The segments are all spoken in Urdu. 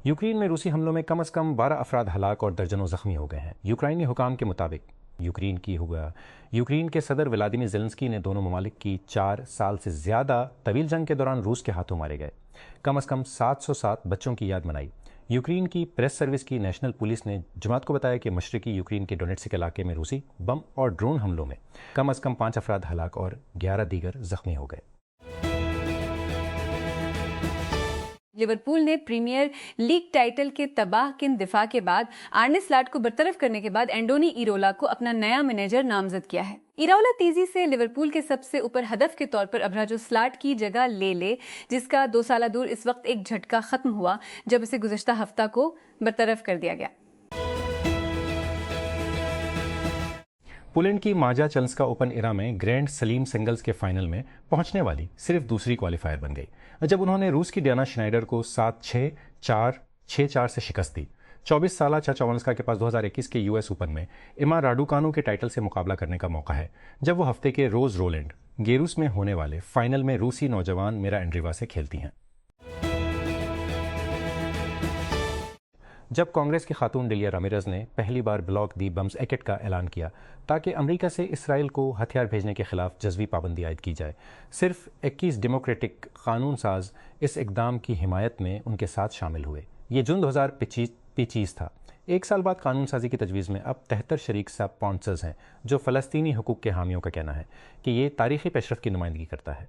یوکرین میں روسی حملوں میں کم از کم 12 افراد ہلاک اور درجنوں زخمی ہو گئے ہیں۔ یوکرائنی حکام کے مطابق یوکرین کے صدر ولادیمیر زیلنسکی نے دونوں ممالک کی 4 سال سے زیادہ طویل جنگ کے دوران روس کے ہاتھوں مارے گئے کم از کم 707 بچوں کی یاد منائی۔ یوکرین کی پریس سروس کی نیشنل پولیس نے جماعت کو بتایا کہ مشرقی یوکرین کے ڈونیٹسک علاقے میں روسی بم اور ڈرون حملوں میں کم از کم 5 افراد ہلاک اور 11 دیگر زخمی ہو گئے۔ لیورپول نے پریمیئر لیگ ٹائٹل کے تباہ کن دفاع کے بعد آرنے سلاٹ کو برطرف کرنے کے بعد اینڈونی ایرولا کو اپنا نیا مینیجر نامزد کیا ہے۔ ایرولا تیزی سے لیورپول کے سب سے اوپر ہدف کے طور پر ابھرا جو سلاٹ کی جگہ لے جس کا 2 سالہ دور اس وقت ایک جھٹکا ختم ہوا جب اسے گزشتہ ہفتہ کو برطرف کر دیا گیا۔ پولینڈ کی ماجا چلسکا اوپن ایرا میں گرینڈ سلیم سنگلز کے فائنل میں پہنچنے والی صرف دوسری کوالیفائر بن گئی جب انہوں نے روس کی ڈیانا شنائڈر کو 7-6، 4، 6-4 سے شکست دی۔ 24 سالہ چاچاونسکا کے پاس 2021 کے US اوپن میں ایما راڈوکانو کے ٹائٹل سے مقابلہ کرنے کا موقع ہے جب وہ ہفتے کے روز رولینڈ گیروس میں ہونے والے فائنل میں روسی نوجوان میرا اینڈریوا سے کھیلتی ہیں۔ جب کانگریس کی خاتون ڈیلیا رامیرز نے پہلی بار بلاک دی بمز ایکٹ کا اعلان کیا تاکہ امریکہ سے اسرائیل کو ہتھیار بھیجنے کے خلاف جزوی پابندی عائد کی جائے، صرف 21 ڈیموکریٹک قانون ساز اس اقدام کی حمایت میں ان کے ساتھ شامل ہوئے۔ یہ جون 2025 تھا۔ 1 سال بعد قانون سازی کی تجویز میں اب 73 شریک سپانسرز ہیں، جو فلسطینی حقوق کے حامیوں کا کہنا ہے کہ یہ تاریخی پیشرفت کی نمائندگی کرتا ہے۔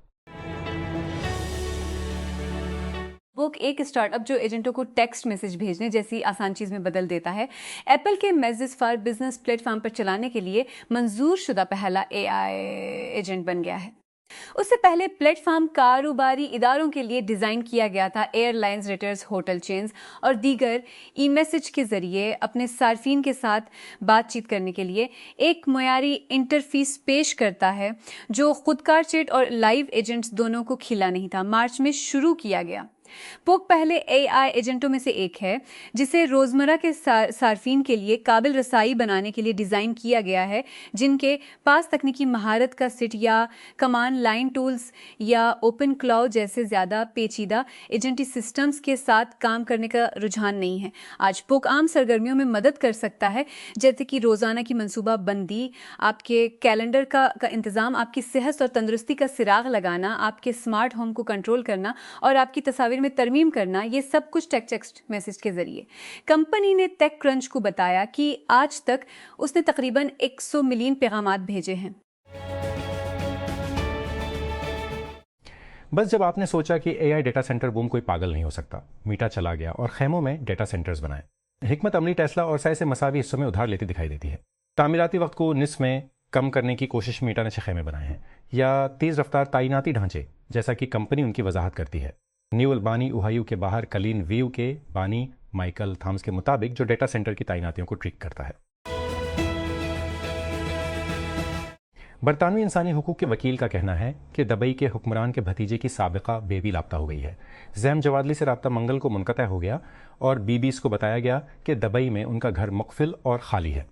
بک ایک اسٹارٹ اپ جو ایجنٹوں کو ٹیکسٹ میسج بھیجنے جیسی آسان چیز میں بدل دیتا ہے، ایپل کے messages for business platform پر چلانے کے لیے منظور شدہ پہلا AI ایجنٹ بن گیا ہے۔ اس سے پہلے پلیٹ فارم کاروباری اداروں کے لیے ڈیزائن کیا گیا تھا۔ ایئر لائنز، ریٹرز، ہوٹل چینز اور دیگر ای میسج کے ذریعے اپنے صارفین کے ساتھ بات چیت کرنے کے لیے ایک معیاری انٹرفیس پیش کرتا ہے جو خودکار چیٹ اور لائیو ایجنٹس دونوں کو کھلا نہیں تھا۔ مارچ میں شروع کیا گیا۔ پوک پہلے AI ایجنٹوں میں سے ایک ہے جسے روزمرہ کے صارفین کے لیے قابل رسائی بنانے کے لیے ڈیزائن کیا گیا ہے، جن کے پاس تکنیکی مہارت کا سیٹ یا کمانڈ لائن ٹولز یا اوپن کلاؤڈ جیسے زیادہ پیچیدہ ایجنٹی سسٹمز کے ساتھ کام کرنے کا رجحان نہیں ہے۔ آج پوک عام سرگرمیوں میں مدد کر سکتا ہے، جیسے کہ روزانہ کی منصوبہ بندی، آپ کے کیلنڈر کا انتظام، آپ کی صحت اور تندرستی کا سراغ لگانا، آپ کے اسمارٹ ہوم کو کنٹرول کرنا اور آپ کی تصاویر میں ترمیم کرنا، یہ سب کچھ ٹیکسٹ میسج کے ذریعے۔ کمپنی نے ٹیک کرنچ کو بتایا کہ آج تک اس نے تقریباً 100 ملین پیغامات بھیجے ہیں۔ بس جب آپ نے سوچا کہ AI ڈیٹا سینٹر بوم کوئی پاگل نہیں ہو سکتا، میٹا چلا گیا اور خیموں میں ڈیٹا سینٹرز بنائے۔ حکمت عملی ٹیسلا اور سائے سے مساوی حصوں میں ادھار لیتی دکھائی دیتی ہے۔ تعمیراتی وقت کو نصف میں کم کرنے کی کوشش میٹا نے 6 خیمے بنائے ہیں، یا تیز رفتار تعیناتی ڈھانچے جیسا کہ کمپنی ان کی وضاحت کرتی ہے۔ نیو البانی اوہایو کے باہر کلین ویو کے بانی مائیکل تھامس کے مطابق جو ڈیٹا سینٹر کی تعیناتیوں کو ٹریک کرتا ہے۔ برطانوی انسانی حقوق کے وکیل کا کہنا ہے کہ دبئی کے حکمران کے بھتیجے کی سابقہ بیبی لاپتہ ہو گئی ہے۔ زیم جوادلی سے رابطہ منگل کو منقطع ہو گیا اور BBS کو بتایا گیا کہ دبئی میں ان کا گھر مقفل اور خالی ہے۔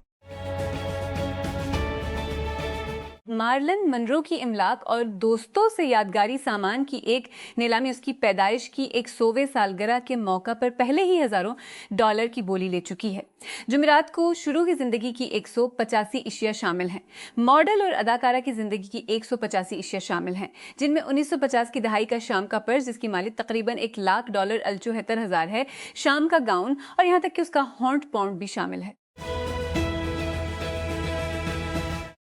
مارلن منرو کی املاک اور دوستوں سے یادگاری سامان کی ایک نیلامی اس کی پیدائش کی 100ویں سالگرہ کے موقع پر پہلے ہی ہزاروں ڈالر کی بولی لے چکی ہے۔ جمعرات کو شروع کی زندگی کی 185 اشیاء شامل ہیں۔ ماڈل اور اداکارہ کی زندگی کی 185 اشیاء شامل ہیں، جن میں 1950 کی دہائی کا شام کا پرس جس کی مالیت تقریباً $1,00,000 $74,000 ہے، شام کا گاؤن اور یہاں تک کہ اس کا ہونٹ پونڈ بھی شامل ہے۔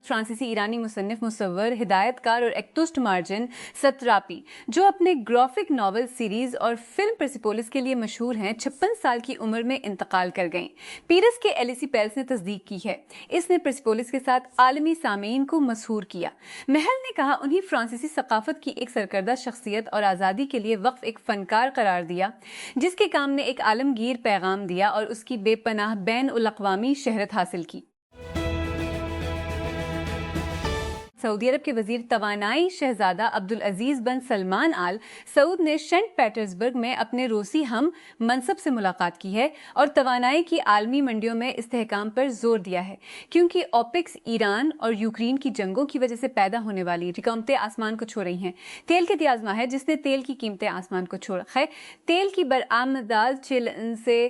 فرانسیسی ایرانی مصنف، مصور، ہدایت کار اور ایکٹوسٹ مارجن ستراپی، جو اپنے گرافک ناول سیریز اور فلم پرسیپولس کے لیے مشہور ہیں، 56 سال کی عمر میں انتقال کر گئیں۔ پیرس کے ایلیسی پیلس نے تصدیق کی ہے۔ اس نے پرسیپولس کے ساتھ عالمی سامعین کو مسحور کیا۔ محل نے کہا انہیں فرانسیسی ثقافت کی ایک سرکردہ شخصیت اور آزادی کے لیے وقف ایک فنکار قرار دیا، جس کے کام نے ایک عالمگیر پیغام دیا اور اس کی بے پناہ بین الاقوامی شہرت حاصل کی۔ سعودی عرب کے وزیر توانائی شہزادہ عبدالعزیز بن سلمان آل سعود نے سینٹ پیٹرزبرگ میں اپنے روسی ہم منصب سے ملاقات کی ہے اور توانائی کی عالمی منڈیوں میں استحکام پر زور دیا ہے، کیونکہ اوپیکس ایران اور یوکرین کی جنگوں کی وجہ سے پیدا ہونے والی قیمتیں آسمان کو چھو رہی ہیں۔ تیل کے دیازما ہے جس نے تیل کی قیمتیں آسمان کو چھوڑ ہے۔ تیل کی برآمدات چین سے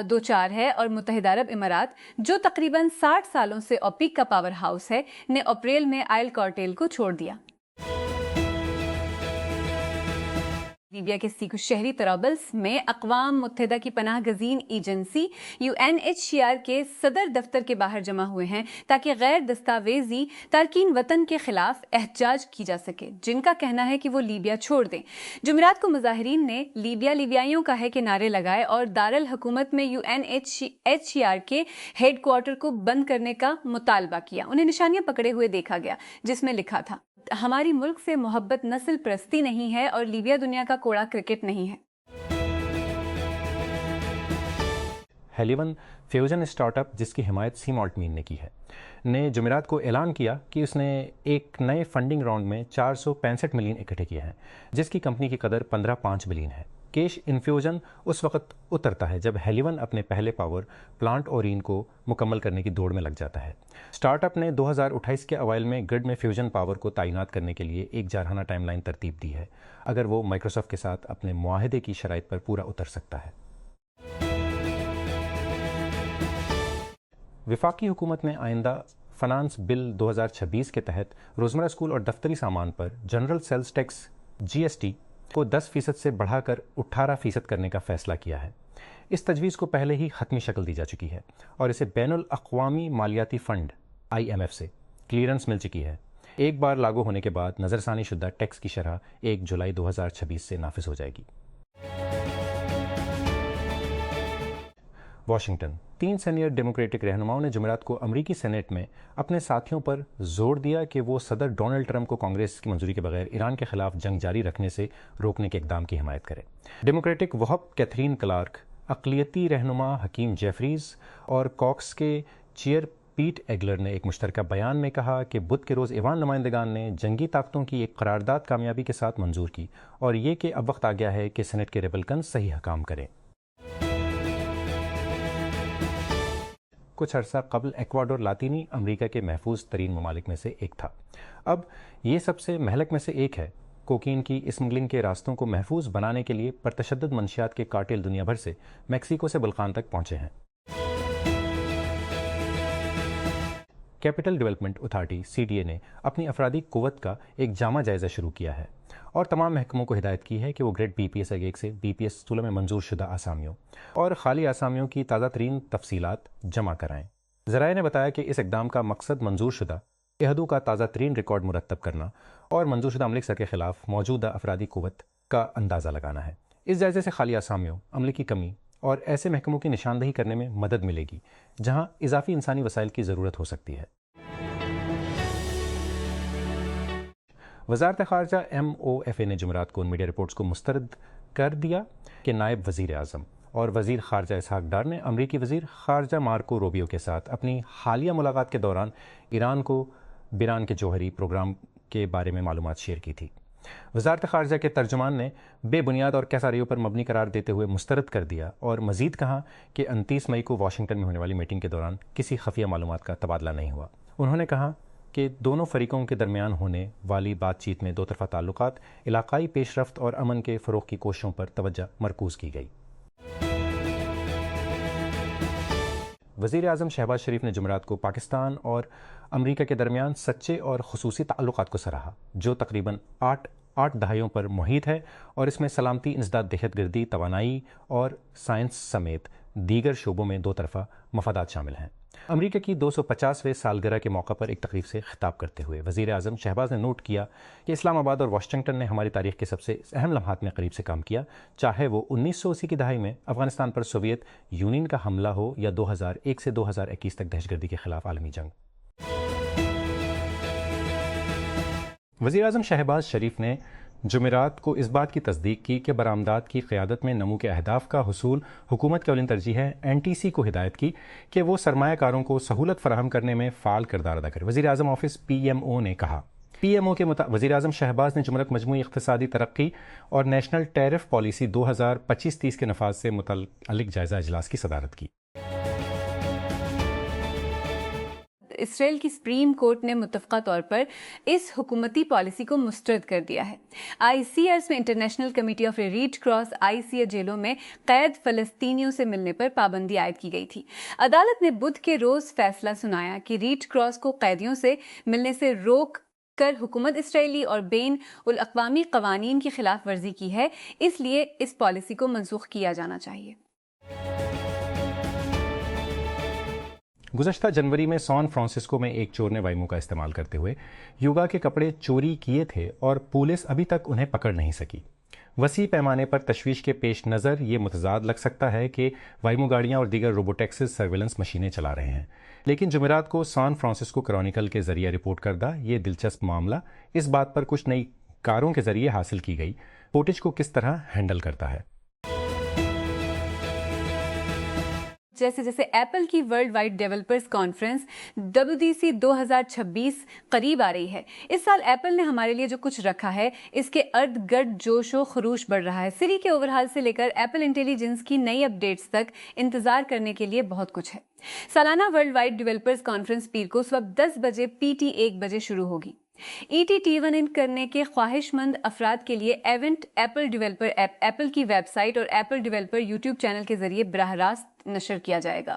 دوچار ہے اور متحدہ عرب امارات، جو تقریباً 60 سالوں سے اوپیک کا پاور ہاؤس ہے، نے اپریل میں آئل کارٹیل کو چھوڑ دیا۔ لیبیا کے سیکو شہری طرابلس میں اقوام متحدہ کی پناہ گزین ایجنسی UNHCR کے صدر دفتر کے باہر جمع ہوئے ہیں تاکہ غیر دستاویزی تارکین وطن کے خلاف احتجاج کی جا سکے، جن کا کہنا ہے کہ وہ لیبیا چھوڑ دیں۔ جمعرات کو مظاہرین نے لیبیا لیبیائیوں کا ہے کہ نعرے لگائے اور دارالحکومت میں UNHCR کے ہیڈ کوارٹر کو بند کرنے کا مطالبہ کیا۔ انہیں نشانیاں پکڑے ہوئے دیکھا گیا جس میں لکھا تھا، ہماری ملک سے محبت نسل پرستی نہیں ہے اور لیبیا دنیا کا کوڑا کرکٹ نہیں ہے۔ ہیلیون فیوژن اسٹارٹ اپ، جس کی حمایت سی مالٹ مین نے کی ہے، نے جمعرات کو اعلان کیا کہ اس نے ایک نئے فنڈنگ راؤنڈ میں 465 ملین اکٹھے کیے ہیں، جس کی کمپنی کی قدر 15.5 بلین ہے۔ کیش انفیوژن اس وقت اترتا ہے جب ہیلیون اپنے پہلے پاور پلانٹ اورین کو مکمل کرنے کی دوڑ میں لگ جاتا ہے۔ سٹارٹ اپ نے 2028 کے اوائل میں گرڈ میں فیوژن پاور کو تعینات کرنے کے لیے ایک جارحانہ ٹائم لائن ترتیب دی ہے، اگر وہ مائکروسافٹ کے ساتھ اپنے معاہدے کی شرائط پر پورا اتر سکتا ہے۔ وفاقی حکومت نے آئندہ فنانس بل 2026 کے تحت روزمرہ اسکول اور دفتری سامان پر جنرل سیلز ٹیکس GST کو 10% سے بڑھا کر 18% کرنے کا فیصلہ کیا ہے۔ اس تجویز کو پہلے ہی حتمی شکل دی جا چکی ہے اور اسے بین الاقوامی مالیاتی فنڈ IMF سے کلیئرنس مل چکی ہے۔ ایک بار لاگو ہونے کے بعد نظر ثانی شدہ ٹیکس کی شرح 1 جولائی 2026 سے نافذ ہو جائے گی۔ واشنگٹن، 3 سینئر ڈیموکریٹک رہنماؤں نے جمعرات کو امریکی سینیٹ میں اپنے ساتھیوں پر زور دیا کہ وہ صدر ڈونلڈ ٹرمپ کو کانگریس کی منظوری کے بغیر ایران کے خلاف جنگ جاری رکھنے سے روکنے کے اقدام کی حمایت کریں۔ ڈیموکریٹک وہپ کیتھرین کلارک، اقلیتی رہنما حکیم جیفریز اور کاکس کے چیئر پیٹ ایگلر نے ایک مشترکہ بیان میں کہا کہ بدھ کے روز ایوان نمائندگان نے جنگی طاقتوں کی ایک قرارداد کامیابی کے ساتھ منظور کی اور یہ کہ اب وقت آ گیا ہے کہ سینیٹ کے ریپبلکن صحیح حکام کریں۔ کچھ عرصہ قبل ایکواڈور لاطینی امریکہ کے محفوظ ترین ممالک میں سے ایک تھا، اب یہ سب سے مہلک میں سے ایک ہے۔ کوکین کی اسمگلنگ کے راستوں کو محفوظ بنانے کے لیے پرتشدد منشیات کے کارٹیل دنیا بھر سے میکسیکو سے بلقان تک پہنچے ہیں۔ کیپٹل ڈیولپمنٹ اتھارٹی CDA نے اپنی افرادی قوت کا ایک جامع جائزہ شروع کیا ہے اور تمام محکموں کو ہدایت کی ہے کہ وہ گریڈ BPS ایک سے BPS 16 میں منظور شدہ آسامیوں اور خالی آسامیوں کی تازہ ترین تفصیلات جمع کرائیں۔ ذرائع نے بتایا کہ اس اقدام کا مقصد منظور شدہ عہدوں کا تازہ ترین ریکارڈ مرتب کرنا اور منظور شدہ عملے سر کے خلاف موجودہ افرادی قوت کا اندازہ لگانا ہے۔ اس جائزے سے خالی آسامیوں، عملے کی کمی اور ایسے محکموں کی نشاندہی کرنے میں مدد ملے گی جہاں اضافی انسانی وسائل کی ضرورت ہو سکتی ہے۔ وزارت خارجہ MOFA نے جمعرات کو ان میڈیا رپورٹس کو مسترد کر دیا کہ نائب وزیر اعظم اور وزیر خارجہ اسحاق ڈار نے امریکی وزیر خارجہ مارکو روبیو کے ساتھ اپنی حالیہ ملاقات کے دوران ایران کو بیران کے جوہری پروگرام کے بارے میں معلومات شیئر کی تھی۔ وزارت خارجہ کے ترجمان نے بے بنیاد اور کیساریوں پر مبنی قرار دیتے ہوئے مسترد کر دیا اور مزید کہا کہ 29 مئی کو واشنگٹن میں ہونے والی میٹنگ کے دوران کسی خفیہ معلومات کا تبادلہ نہیں ہوا۔ انہوں نے کہا کہ دونوں فریقوں کے درمیان ہونے والی بات چیت میں دو طرفہ تعلقات، علاقائی پیش رفت اور امن کے فروغ کی کوششوں پر توجہ مرکوز کی گئی۔ وزیر اعظم شہباز شریف نے جمعرات کو پاکستان اور امریکہ کے درمیان سچے اور خصوصی تعلقات کو سراہا، جو تقریباً 8 دہائیوں پر محیط ہے اور اس میں سلامتی، انسداد، دہشت گردی، توانائی اور سائنس سمیت دیگر شعبوں میں دو طرفہ مفادات شامل ہیں۔ امریکہ کی 250ویں سالگرہ کے موقع پر ایک تقریب سے خطاب کرتے ہوئے وزیر اعظم شہباز نے نوٹ کیا کہ اسلام آباد اور واشنگٹن نے ہماری تاریخ کے سب سے اہم لمحات میں قریب سے کام کیا، چاہے وہ 1980 کی دہائی میں افغانستان پر سوویت یونین کا حملہ ہو یا 2001 سے 2021 تک دہشت گردی کے خلاف عالمی جنگ۔ وزیر اعظم شہباز شریف نے جمعرات کو اس بات کی تصدیق کی کہ برآمدات کی قیادت میں نمو کے اہداف کا حصول حکومت کی اولین ترجیح ہے۔ NTC کو ہدایت کی کہ وہ سرمایہ کاروں کو سہولت فراہم کرنے میں فعال کردار ادا کرے۔ وزیر اعظم آفس PMO نے کہا۔ PMO کے وزیر اعظم شہباز نے جمعرات مجموعی اقتصادی ترقی اور نیشنل ٹیرف پالیسی 2025-30 کے نفاذ سے متعلق جائزہ اجلاس کی صدارت کی۔ اسرائیل کی سپریم کورٹ نے متفقہ طور پر اس حکومتی پالیسی کو مسترد کر دیا ہے۔ ICRs میں international committee of Red Cross ICR جیلوں میں قید فلسطینیوں سے ملنے پر پابندی عائد کی گئی تھی۔ عدالت نے بدھ کے روز فیصلہ سنایا کہ ریڈ کراس کو قیدیوں سے ملنے سے روک کر حکومت اسرائیلی اور بین الاقوامی قوانین کی خلاف ورزی کی ہے، اس لیے اس پالیسی کو منسوخ کیا جانا چاہیے۔ گزشتہ جنوری میں سان فرانسسکو میں ایک چور نے وائمو کا استعمال کرتے ہوئے یوگا کے کپڑے چوری کیے تھے اور پولیس ابھی تک انہیں پکڑ نہیں سکی۔ وسیع پیمانے پر تشویش کے پیش نظر یہ متضاد لگ سکتا ہے کہ وائمو گاڑیاں اور دیگر روبوٹیکسز سرویلنس مشینیں چلا رہے ہیں، لیکن جمعرات کو سان فرانسسکو کرونیکل کے ذریعے رپورٹ کردہ یہ دلچسپ معاملہ اس بات پر کچھ نئی کاروں کے ذریعے حاصل کی گئی فوٹیج کو کس طرح ہینڈل کرتا ہے۔ جیسے جیسے ایپل کی Worldwide Developers Conference WWDC 2026 قریب آ رہی ہے، اس سال ایپل نے ہمارے لیے جو کچھ رکھا ہے اس کے ارد گرد جوش و خروش بڑھ رہا ہے۔ سری کے اوورہال سے لے کر ایپل انٹیلیجنس کی نئی اپڈیٹس تک انتظار کرنے کے لیے بہت کچھ ہے۔ سالانہ ورلڈ وائڈ ڈیولپرز کانفرنس پیر کو صبح 10 بجے PT 1 بجے شروع ہوگی۔ ETT1 کرنے کے خواہش مند افراد کے لیے event apple developer app, apple کی ویب سائٹ اور ایپل ڈیولپر YouTube چینل کے ذریعے براہ راست نشر کیا جائے گا۔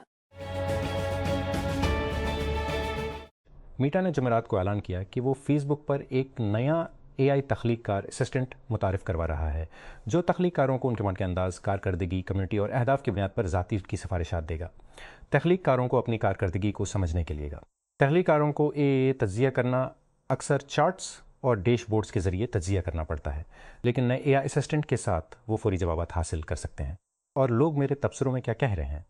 میٹا نے جمعرات کو اعلان کیا کہ وہ فیس بک پر ایک نیا AI تخلیق کار اسسٹنٹ متعارف کروا رہا ہے جو تخلیق کاروں کو ان کے من کے انداز، کارکردگی، کمیونٹی اور اہداف کی بنیاد پر ذاتی کی سفارشات دے گا۔ تخلیق کاروں کو اپنی کارکردگی کو سمجھنے کے لیے گا۔ تخلیق کاروں کو تجزیہ کرنا اکثر چارٹس اور ڈیش بورڈز کے ذریعے تجزیہ کرنا پڑتا ہے، لیکن نئے AI اسسٹنٹ کے ساتھ وہ فوری جوابات حاصل کر سکتے ہیں۔ اور لوگ میرے تبصروں میں کیا کہہ رہے ہیں؟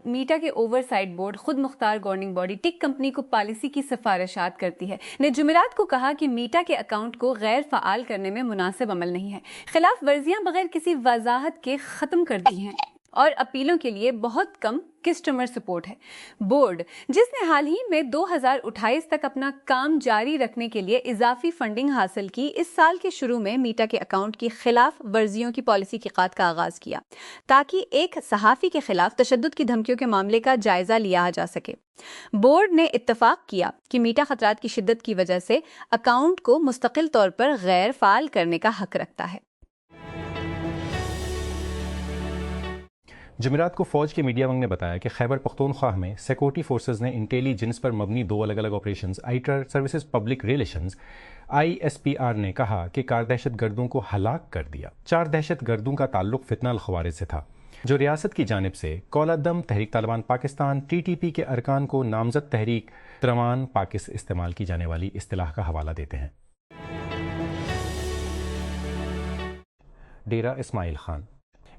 میٹا کے اوور سائٹ بورڈ خود مختار گورننگ باڈی ٹک کمپنی کو پالیسی کی سفارشات کرتی ہے نے جمعرات کو کہا کہ میٹا کے اکاؤنٹ کو غیر فعال کرنے میں مناسب عمل نہیں ہے، خلاف ورزیاں بغیر کسی وضاحت کے ختم کر دی ہیں اور اپیلوں کے لیے بہت کم کسٹمر سپورٹ ہے۔ بورڈ جس نے حال ہی میں 2028 تک اپنا کام جاری رکھنے کے لیے اضافی فنڈنگ حاصل کی، اس سال کے شروع میں میٹا کے اکاؤنٹ کی خلاف ورزیوں کی پالیسی کی قات کا آغاز کیا تاکہ ایک صحافی کے خلاف تشدد کی دھمکیوں کے معاملے کا جائزہ لیا جا سکے۔ بورڈ نے اتفاق کیا کہ میٹا خطرات کی شدت کی وجہ سے اکاؤنٹ کو مستقل طور پر غیر فعال کرنے کا حق رکھتا ہے۔ جمعرات کو فوج کے میڈیا ونگ نے بتایا کہ خیبر پختونخوا میں سیکورٹی فورسز نے انٹیلی جنس پر مبنی 2 الگ الگ operations either services public relations ISPR نے کہا کہ کار دہشت گردوں کو ہلاک کر دیا۔ 4 دہشت گردوں کا تعلق فتنہ الخوارج سے تھا جو ریاست کی جانب سے کولہ دم تحریک طالبان پاکستان TTP کے ارکان کو نامزد تحریک تروان پاکس استعمال کی جانے والی اصطلاح کا حوالہ دیتے ہیں۔ ڈیرہ اسماعیل خان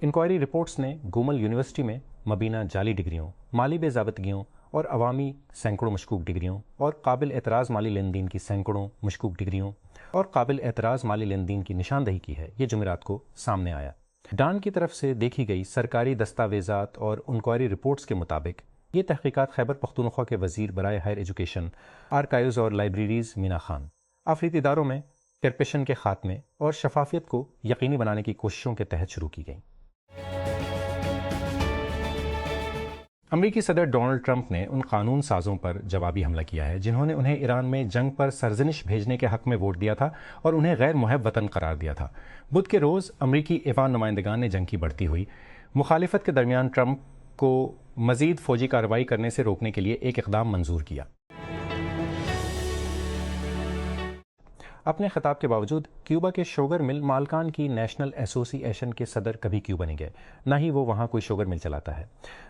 انکوائری رپورٹس نے گومل یونیورسٹی میں مبینہ جعلی ڈگریوں، مالی بے ضابطگیوں اور عوامی سینکڑوں مشکوک ڈگریوں اور قابل اعتراض مالی لین دین کی سینکڑوں مشکوک ڈگریوں اور قابل اعتراض مالی لین دین کی نشاندہی کی ہے۔ یہ جمعرات کو سامنے آیا۔ ڈان کی طرف سے دیکھی گئی سرکاری دستاویزات اور انکوائری رپورٹس کے مطابق یہ تحقیقات خیبر پختونخوا کے وزیر برائے ہائر ایجوکیشن، آرکائیوز اور لائبریریز مینا خان، آفریتی اداروں میں کرپشن کے خاتمے اور شفافیت کو یقینی بنانے کی کوششوں کے تحت شروع کی گئیں۔ امریکی صدر ڈونلڈ ٹرمپ نے ان قانون سازوں پر جوابی حملہ کیا ہے جنہوں نے انہیں ایران میں جنگ پر سرزنش بھیجنے کے حق میں ووٹ دیا تھا اور انہیں غیر محب وطن قرار دیا تھا۔ بدھ کے روز امریکی ایوان نمائندگان نے جنگ کی بڑھتی ہوئی مخالفت کے درمیان ٹرمپ کو مزید فوجی کارروائی کرنے سے روکنے کے لیے ایک اقدام منظور کیا۔ اپنے خطاب کے باوجود کیوبا کے شوگر مل مالکان کی نیشنل ایسوسی ایشن کے صدر کبھی کیوبا نہیں گئے، نہ ہی وہ وہاں کوئی شوگر مل چلاتا ہے۔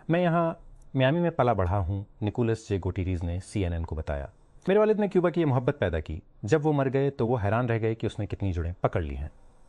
میں یہاں میامی میں پلا بڑھا ہوں، نکولس جے گوٹیریز نے CNN کو بتایا۔ میرے والد نے کیوبا کی یہ محبت پیدا کی، جب وہ مر گئے تو وہ حیران رہ گئے کہ اس نے کتنی جڑیں پکڑ لی ہیں۔